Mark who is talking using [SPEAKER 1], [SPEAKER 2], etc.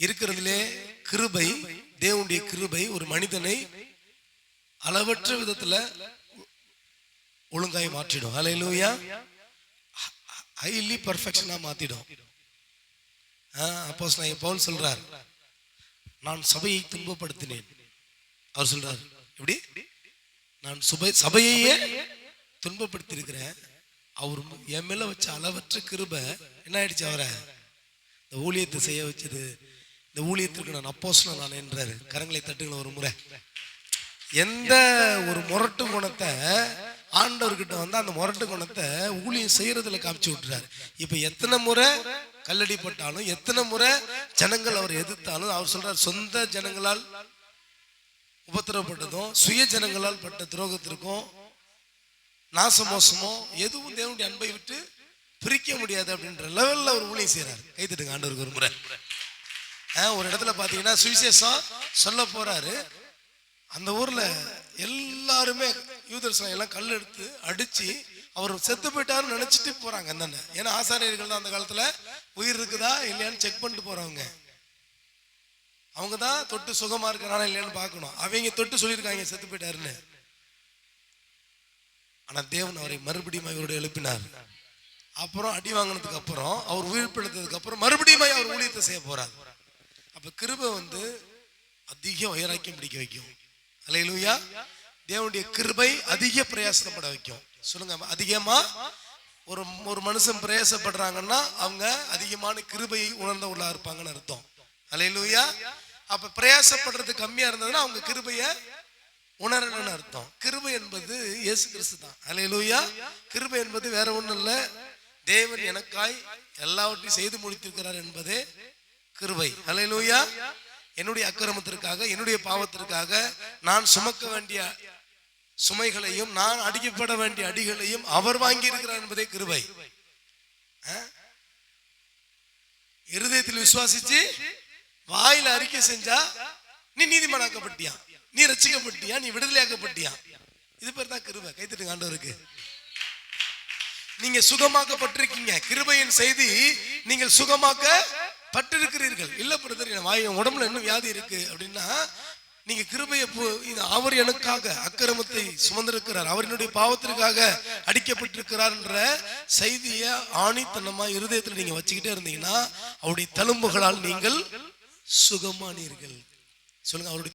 [SPEAKER 1] இருக்கிறதுலே கிருபை, தேவனுடைய கிருபை ஒரு மனிதனை அளவற்ற விதத்துல ஒழுங்காய் மாற்றிடும். ஹல்லேலூயா. ஹைலி பர்ஃபெக்ஷனா மாத்திடும். அப்போஸ்தலன் பவுல் சொல்றார், நான் சபையை துன்பப்படுத்தினேன். அவர் சொல்றார், எப்படி? நான் சபையையே துன்பப்படுத்தி இருக்கிறேன். அவர் என் மேல வச்ச அளவற்ற கிருபை என்ன ஆயிடுச்சு? அவரை இந்த ஊழியத்தை செய்ய வச்சது. இந்த ஊழியத்திற்கு நான் அப்போஸ்தலன் நான் என்றாரு. கரங்களை தட்டுங்கள ஒரு முறை. எந்த ஒரு முரட்டு குணத்தை ஆண்டவர்கிட்ட வந்து அந்த முரட்டு குணத்தை ஊழியம் செய்யறதுல காமிச்சு விட்டுறாரு. இப்ப எத்தனை முறை கல்லடிப்பட்டாலும், எத்தனை முறை ஜனங்கள் அவர் எதிர்த்தாலும், அவர் சொல்றார், சொந்த ஜனங்களால் உபத்திரப்பட்டதும், சுய ஜனங்களால் பட்ட துரோகத்திற்கும், நாசமோசமோ எதுவும் தேவனுடைய அன்பை விட்டு பிரிக்க முடியாது அப்படின்ற லெவல்ல அவர் ஊழியம் செய்யறாரு. கைத்துட்டுங்க ஆண்டவருக்கு ஒரு முறை. ஒரு இடத்துல பாத்தீங்கன்னா சுவிசேஷம் சொல்ல போறாரு. அந்த ஊர்ல எல்லாருமே யூதர்ஸ் எல்லாம் கல் எடுத்து அடிச்சு அவர் செத்து போயிட்டாருன்னு நினைச்சிட்டு போறாங்க. அந்தாண்ட, ஏன்னா ஆசாரியர்கள் தான் அந்த காலத்துல உயிர் இருக்குதா இல்லையான்னு செக் பண்ணிட்டு போறவங்க. அவங்க தான் தொட்டு சுகமா இருக்கிறானா இல்லையான்னு பார்க்கணும். அவங்க தொட்டு சொல்லியிருக்காங்க செத்து போயிட்டாருன்னு. ஆனா தேவன் அவரை மறுபடியும் இவருடைய எழுப்பினார். அப்புறம் அடி வாங்கினதுக்கு அப்புறம் அவர் உயிர் பிழைத்ததுக்கு அப்புறம் மறுபடியும் அவர் ஊழியத்தை செய்ய போறார். அப்ப கிருபை வந்து அதிக வைராக்கியம் பிடிக்க வைக்கும். அல்லேலூயா. தேவனுடைய கிருபை அதிக பிரயாசப்பட வைக்கும். சொல்லுங்க, அதிகமா ஒரு மனுஷன் பிரயாசப்படுறாங்கன்னா அவங்க அதிகமான கிருபையை உணர்ந்தவங்களா இருப்பாங்கன்னு அர்த்தம். அல்லேலூயா. அப்ப பிரயாசப்படுறது கம்மியா இருந்ததுன்னா அவங்க கிருபைய உணரணும்னு அர்த்தம். கிருபை என்பது இயேசு கிறிஸ்து தான். அல்லேலூயா. கிருபை என்பது வேற ஒண்ணும் இல்ல, தேவன் எனக்காய் எல்லாவற்றையும் செய்து முடித்திருக்கிறார் என்பதே கிருபை. அல்லேலூயா. என்னுடைய அக்கிரமத்திற்காக, என்னுடைய பாவத்திற்காக நான் சுமக்க வேண்டிய சுமைகளையும், நான் அடிக்கப்பட வேண்டிய அடிகளையும் அவர் வாங்கி இருக்கிறார் என்பதே கிருபை. இருதயத்தில் விசுவாசிச்சு வாயில அறிக்கை செஞ்சா நீ நீதிமானாக்கப்பட்டியா, நீ ரட்சிக்கப்பட்டியா, நீ விடுதலையாக்கப்பட்டியா. இது பேர் தான் கிருபை. கைத்தட்டுங்க ஆண்டவருக்கு. நீங்க சுகமாக்கப்பட்டிருக்கீங்க. கிருபையின் செய்தி, நீங்கள் சுகமாக்கப்பட்டிருக்கிறீர்கள். இல்ல பிரதர், உடம்புல இன்னும் வியாதி இருக்கு அப்படின்னா நீங்க கிருபையை, அவர் எனக்காக அக்கிரமத்தை சுமந்திருக்கிறார், அவர் என்னுடைய பாவத்திற்காக அடிக்கப்பட்டிருக்கிறார் என்ற செய்தியை ஆணித்தனமா இருதயத்தில் நீங்க வச்சுக்கிட்டே இருந்தீங்கன்னா அவருடைய தழும்புகளால் நீங்கள் சுகமானீர்கள். சொல்லுங்க, அவருடைய